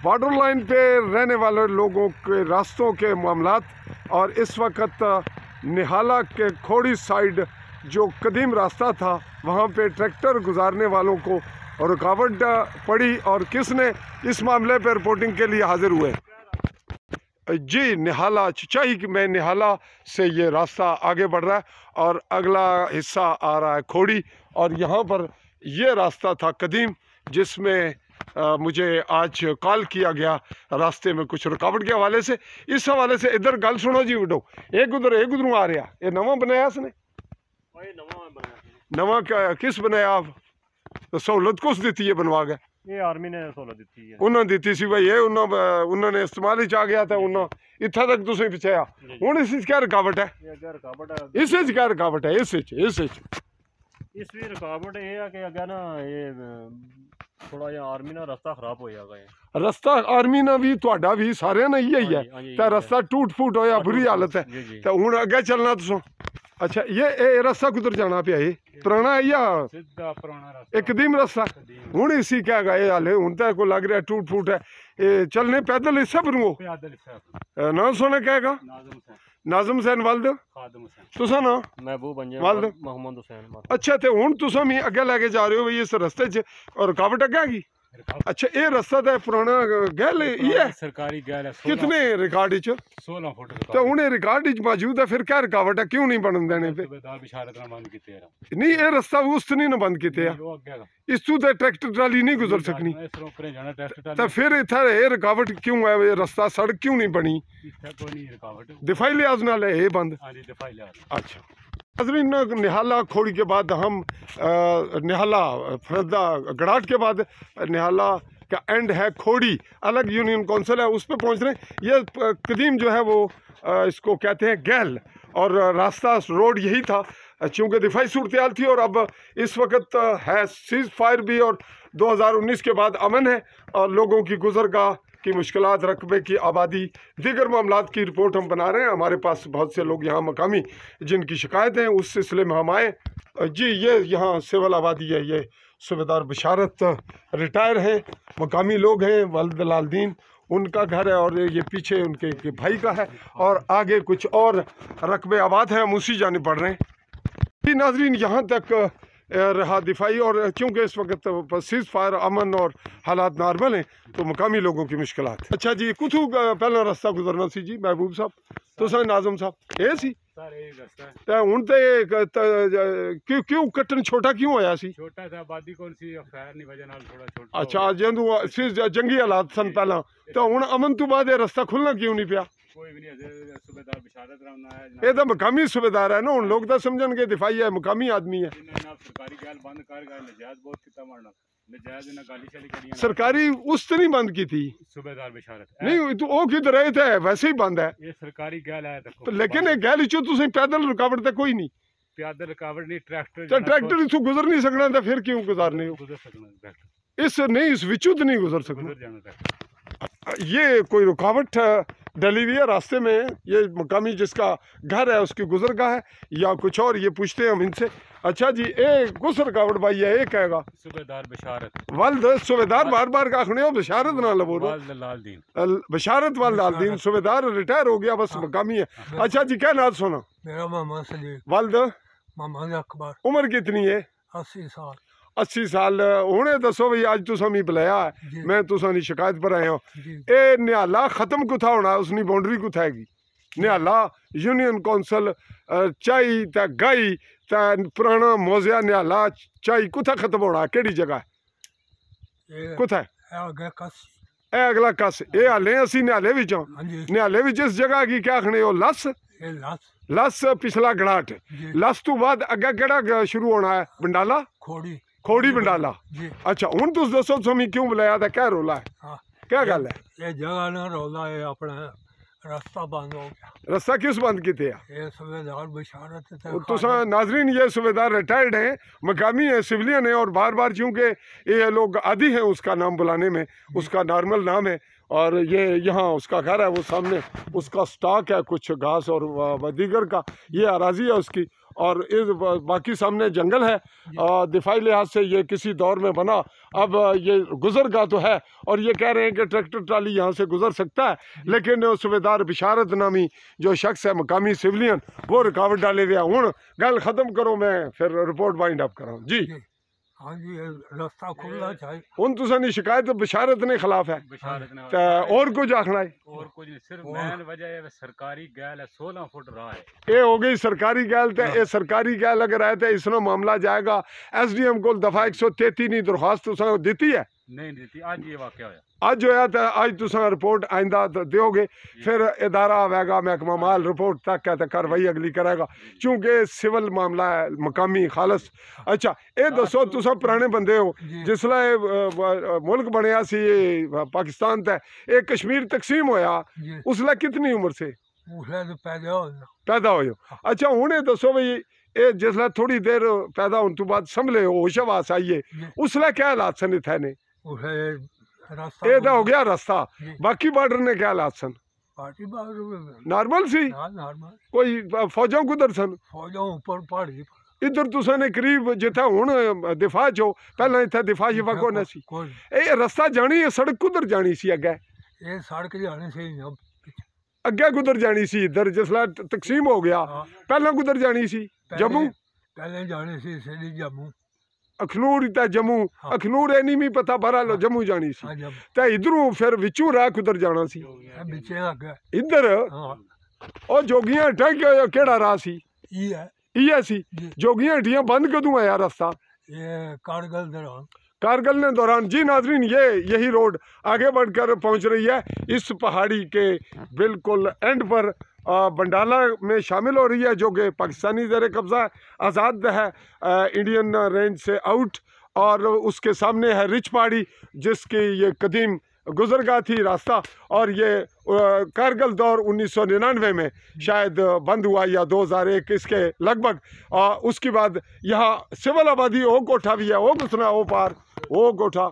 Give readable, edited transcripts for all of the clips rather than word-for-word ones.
Border line पे रहने वाले लोगों के रास्तों के मामलात। और इस वक्त निहाला के खोड़ी साइड जो कदीम रास्ता था वहाँ पे ट्रैक्टर गुजारने वालों को रुकावट पड़ी और किसने इस मामले पर रिपोर्टिंग के लिए हाजिर हुए? जी, निहाला चाहिए में निहाला से ये रास्ता आगे बढ़ रहा है और अगला हिस्सा आ रहा है खोड़ी। और यहाँ पर ये रास्ता था कदीम जिसमें मुझे आज कॉल किया गया रास्ते में कुछ रुकावट के हवाले से। इस हवाले से इधर गल सुनो जी विडो, एक उधरों आ रहा, ये नवा बनाया इसने? नवा किस बनाया आप? तो सहूलत कुछ दी है बनवा के? ये आर्मी ने सहूलत दी है, उन्होंने दी सी भाई, ये उन्होंने इस्तेमाल ही आ गया था, उन्होंने इतना तक तुम पहुँचाया। हूँ इस क्या रुकावट है? इस क्या रुकावट है? इस भी रुकावट ये है कि अगर ना ये थोड़ा जिहा आर्मी ना रास्ता खराब हो जाएगा। रास्ता आर्मी ना भी तुहाडा भी सारे ना यही है, तो रास्ता टूट फूट होया, बुरी हालत है। तो हूँ अगे चलना तुसो? अच्छा, ये रास्ता कुधर जाना पे? ये पुराना है या एक कदीम रास्ता? हूँ इसी क्या गए हाले हूँ तो को लग रहा टूट फूट है। ये चलने पैदल इस ना सुने कहेगा नाज़म हुसैन वालद तुसा ना वालद मोहम्मद हुसैन। अच्छा, तो हूँ तुसा भी अगे लेके जा रहे हो भाई इस रस्ते च और रुकावट अगे की? अच्छा, ये रास्ता तो पुराना गैल ये सरकारी गैल है। कितने रिकॉर्ड 16 फुट तो हूँ रिकॉर्ड मौजूद है, फिर क्या रुकावट है? क्यों नहीं बन देने पे? नहीं, ये रास्ता उस नहीं ना बंद किते इस तू तो ट्रैक्टर ट्राली नहीं गुजर सकनी, तो फिर इतना रुकावट क्यों है? ये रास्ता सड़क क्यों नहीं बनी? दिफाई लिहाज नाल है ये बंद? अच्छा, निहाला खोड़ी के बाद हम निहाला फरदा गड़ाट के बाद निहाला का एंड है खोड़ी, अलग यूनियन काउंसिल है, उस पर पहुंच रहे हैं। ये कदीम जो है वो इसको कहते हैं गैल, और रास्ता रोड यही था चूँकि दिफाई सूरत थी। और अब इस वक्त है सीज फायर भी, और 2019 के बाद अमन है और लोगों की गुजरगाह की मुश्किलात, रकबे की आबादी, दीगर मामलात की रिपोर्ट हम बना रहे हैं। हमारे पास बहुत से लोग यहाँ मकामी जिनकी शिकायतें हैं, उस सिलसिले में हम आए। जी, ये यहाँ सिविल आबादी है, ये सूबेदार बशारत रिटायर हैं, मकामी लोग हैं, वालिद लालदीन उनका घर है, और ये पीछे उनके भाई का है, और आगे कुछ और रकबे आबाद हैं, हम उसी जानिब बढ़ रहे हैं। नाजरीन, यहाँ तक रहा दिफाई, और क्योंकि इस वक्त सीज फायर अमन और हालात नॉर्मल हैं तो मकामी लोगों की मुश्किलात। अच्छा जी, कुछ पहला रास्ता गुजरना सी जी महबूब साहब, तो सर नाज़म साहब ये सी हूँ तो क्यों कट्टन छोटा क्यों होया सी? छोटा था आबादी कौन सी खैर नहीं वजह नाल थोड़ा छोटा। अच्छा, जदों जंगी हालात सन पहला, तो हूँ अमन तो बाद रास्ता खुलना क्यों नहीं पिया? कोई भी नहीं, सूबेदार बशारत रहना है, ये तो मकामी सूबेदार है ना, उन लोग तो समझन के दिफाई है, मकामी आदमी है। सरकारी गैल बंद कर गए, नजायज बहुत कितना मारना, नजायज ना गाली शाली करी सरकारी उस तो नहीं बंद की थी सूबेदार बशारत नहीं, तो वो किधर रहे थे, वैसे ही बंद है। ये सरकारी गैल है तो लेकिन ये गैल चो तुम पैदल रुकावट तो कोई नहीं, पैदल रुकावट नहीं, ट्रैक्टर इथों गुजर नहीं सकना, तो फिर क्यों गुजारने हो? इस नहीं, इस विचू तो नहीं गुजर सकना। ये कोई रुकावट डली हुई है रास्ते में? ये मकामी जिसका घर है उसकी गुजरगाह है या कुछ और, ये पूछते हैं हम इनसे। अच्छा जी, ए कुछ रुकावट भाई है, ये कहेगा सूबेदार बशारत वालद सूबेदार बार बार का आखने हो, बशारत ना लो, बशारत वाल लालदीन सूबेदार रिटायर हो गया, बस मकामी है। अच्छा जी, क्या नाम सुना? मेरा मोहम्मद सलीम। वालद मोहम्मद अकबर। उम्र कितनी है? 80 साल। 80 साल। हुणे दसो भाई, अज तुसा मी बुलाया है, मैं तुसा नी शिकायत पर आया हूँ। ये निहाला खत्म कुथा होना, उसकी बाउंड्री कुथा हैगी? निहाला यूनियन काउंसिल चाई ते गाई ते पुराना मोजिया निहाला चाई कुथा खत्म होना, केड़ी जगह कुथा है? अगला कस, ये हाले असी निहाले विच निहाले विच इस जगह की क्या आखने हो? लस लस पिछला गड़ाट, लस तो बाद अगे केड़ा शुरू होना है? बंडाला खोड़ी, खोड़ी बंडाला। अच्छा, हुण तुस दसो तुसीं क्यों बुलाया था, क्या रोला है? क्या गल है? ये जगह ना रोला है, अपना रास्ता बंद हो गया। रास्ता किस बंद किते? ये सूबेदार बशारत तुसा नाजरीन, ये सूबेदार रिटायर्ड हैं, मकामी है, सिविलियन है, और बार बार चूँकि ये लोग आदि हैं उसका नाम बुलाने में, उसका नॉर्मल नाम है, और ये यहाँ उसका घर है, वो सामने उसका स्टॉक है कुछ घास और दीगर का, ये अराजी है उसकी, और इस बाकी सामने जंगल है। दिफाई लिहाज से ये किसी दौर में बना, अब ये गुजर गा तो है, और ये कह रहे हैं कि ट्रैक्टर ट्राली यहाँ से गुजर सकता है, लेकिन सूबेदार बिशारत नामी जो शख्स है मकामी सिविलियन, वो रुकावट डाले हुए। हूँ गल खत्म करो, मैं फिर रिपोर्ट वाइंड अप करा जी। हाँ जी, रास्ता खुलना चाहिए। हूँ तुसानी शिकायत बिशारत ने खिलाफ है, और कुछ आखना है? और कुछ नहीं, सिर्फ मेन वजह है सरकारी गैल है, 16 फुट रहा है। ये हो गई सरकारी गैल, तो ये सरकारी गैल अगर आए तो इसनो मामला जाएगा SDM को। दफा 133 की दरख्वास्त तुसा दी है? नहीं दी थी, आज ये वाकया होया। आज होया तो आज तुसा रिपोर्ट आइंदा दोगे, फिर इदारा आवेगा महकमा माल रिपोर्ट तक है तो कार्रवाई अगली करेगा, क्योंकि सिविल मामला है मकामी खालस। अच्छा ये दसो, तुसा पुराने बंदे हो, जिसले मुल्क बनया सी पाकिस्तान तक, एक कश्मीर तकसीम होया, उसले कितनी उम्र से पैदा हो? अच्छा हूँ ये दसो भाई, ये जिसले थोड़ी देर पैदा होने तो बाद संभले होश हवास आइए, उसले क्या हालात सन इत्थे ने? ये तो हो गया रास्ता, बाकी बॉर्डर ने क्या हालात सन? नॉर्मल सी? कोई फौजों कुदर सन? फौजों ऊपर पहाड़ी इधर तुसा ने करीब जिथे हुण दिफा चो, पहला इत्थे दिफा शिफा को न सी। ये रास्ता जानी है, सड़क कुदर जानी सी अगे? ये सड़क जाने से अगे कुदर जानी सी? इधर जिसला तकसीम हो गया, पहला कुदर जानी सी? जम्मू पहले जाने से जम्मू, अखनूर ते जम्मू। अखनूर है नहीं मी पता, बहरहाल जम्मू जानी सी। ते इधरों फिर विचों राह कुदर जाना सी? इधर ओ जोगियां हट्टा केड़ा राह सी? इयै सी। जोगियां हट्टियां बंद कदों आया रास्ता? ये कारगिल दौरान। कारगिल ने दौरान। जी नाजरीन, यही रोड आगे बढ़कर पहुंच रही है इस पहाड़ी के बिल्कुल एंड पर, बंडाला में शामिल हो रही है, जो कि पाकिस्तानी ज़ेर कब्ज़ा आज़ाद है इंडियन रेंज से आउट, और उसके सामने है रिच पहाड़ी, जिसकी ये कदीम गुजरगाह थी रास्ता, और ये कारगिल दौर 1999 में शायद बंद हुआ या 2001 इसके लगभग। उसके बाद यहाँ सिविल आबादी ओ कोठा भी है, वो घुसना वो पार, वो कोठा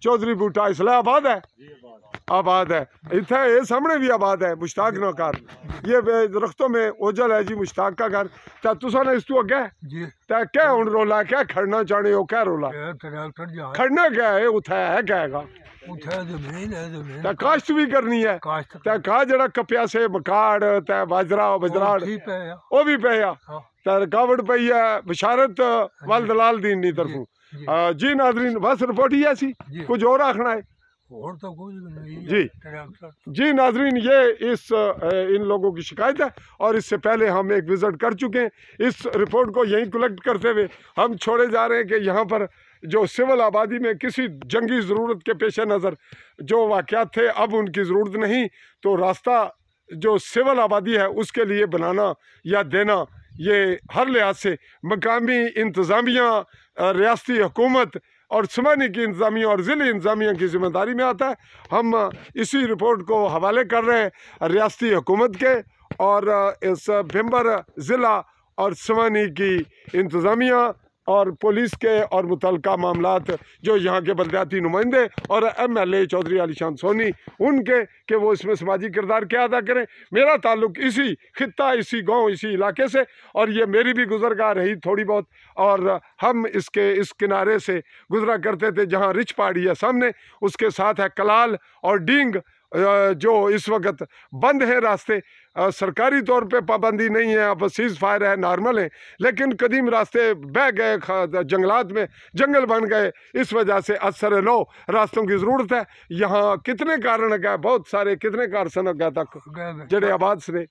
चौधरी बूटा इस्लामाबाद है, आबाद है। इतना ये सामने भी आबाद है, मुश्ताक ना घर, ये दरख्तों में ओझल है जी मुश्ताक का घर। तो तुसा ने इस तू अगे तो क्या हूँ रोला, क्या खड़ना चाहने हो, क्या रोला खड़ना क्या है? उठा है क्या है? काश्त भी करनी है, ते कहा जड़ा कपिया से मकाड़ ते बाजरा बजराड़ वो भी पे ते रुकावट पई है बिशारत वल दलाल दीन नी तरफों। जी नाजरीन, बस रिपोर्ट ही ऐसी, कुछ और आखना है? और तो कुछ नहीं जी नाजरीन, ये इन लोगों की शिकायत है, और इससे पहले हम एक विज़िट कर चुके हैं। इस रिपोर्ट को यहीं कलेक्ट करते हुए हम छोड़े जा रहे हैं कि यहाँ पर जो सिविल आबादी में किसी जंगी ज़रूरत के पेश नज़र जो वाक़यात थे, अब उनकी ज़रूरत नहीं, तो रास्ता जो सिविल आबादी है उसके लिए बनाना या देना, ये हर लिहाज से मकामी इंतज़ामिया, रियासती हुकूमत और समानी की इंतज़ामिया और ज़िले इंतज़ामिया की ज़िम्मेदारी में आता है। हम इसी रिपोर्ट को हवाले कर रहे हैं रियासती हुकूमत के, और इस भिम्बर ज़िला और समानी की इंतज़ामिया और पुलिस के और मुतल्लिका मामलात जो यहाँ के बलदियाती नुमाइंदे और MLA चौधरी आलीशान सोनी उनके, कि वो इसमें समाजी किरदार क्या अदा करें। मेरा ताल्लुक़ इसी खित्ता, इसी गांव, इसी इलाके से, और ये मेरी भी गुजरगाह रही थोड़ी बहुत, और हम इसके इस किनारे से गुजरा करते थे जहाँ रिच पहाड़ी है सामने, उसके साथ है कलाल और डींग, जो इस वक्त बंद है रास्ते। सरकारी तौर पे पाबंदी नहीं है, अब सीज़ फायर है, नॉर्मल है, लेकिन कदीम रास्ते बह गए, जंगलात में जंगल बन गए, इस वजह से असर लो रास्तों की ज़रूरत है। यहाँ कितने कारण गए, बहुत सारे, कितने कार सन गए तक जड़े आबाद से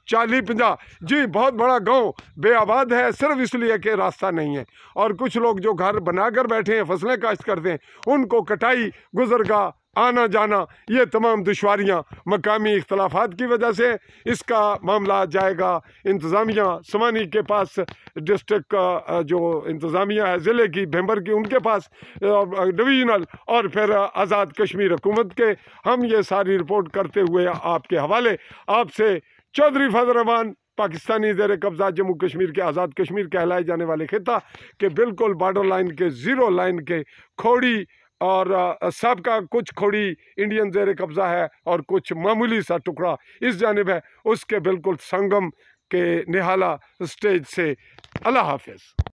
40-50 जी, बहुत बड़ा गांव बेआबाद है, सिर्फ इसलिए कि रास्ता नहीं है। और कुछ लोग जो घर बनाकर बैठे हैं, फसलें काश्त करते हैं, उनको कटाई, गुजरगाह, आना जाना, ये तमाम दुश्वारियाँ मकामी इख्तलाफात की वजह से। इसका मामला जाएगा इंतज़ामिया समानी के पास, डिस्ट्रिक्ट का जो इंतज़ामिया है ज़िले की, भिम्बर की, उनके पास, डिवीज़नल, और फिर आज़ाद कश्मीर हुकूमत के। हम ये सारी रिपोर्ट करते हुए आपके हवाले आपसे चौधरी फजल रहमान, पाकिस्तानी ज़ेर कब्ज़ा जम्मू कश्मीर के आज़ाद कश्मीर कहलाए जाने वाले खिता के बिल्कुल बॉर्डर लाइन के, ज़ीरो लाइन के, खोड़ी और सबका कुछ खोड़ी इंडियन ज़ेर कब्ज़ा है और कुछ मामूली सा टुकड़ा इस जानिब है, उसके बिल्कुल संगम के निहाला स्टेज से अल्लाह हाफिज़।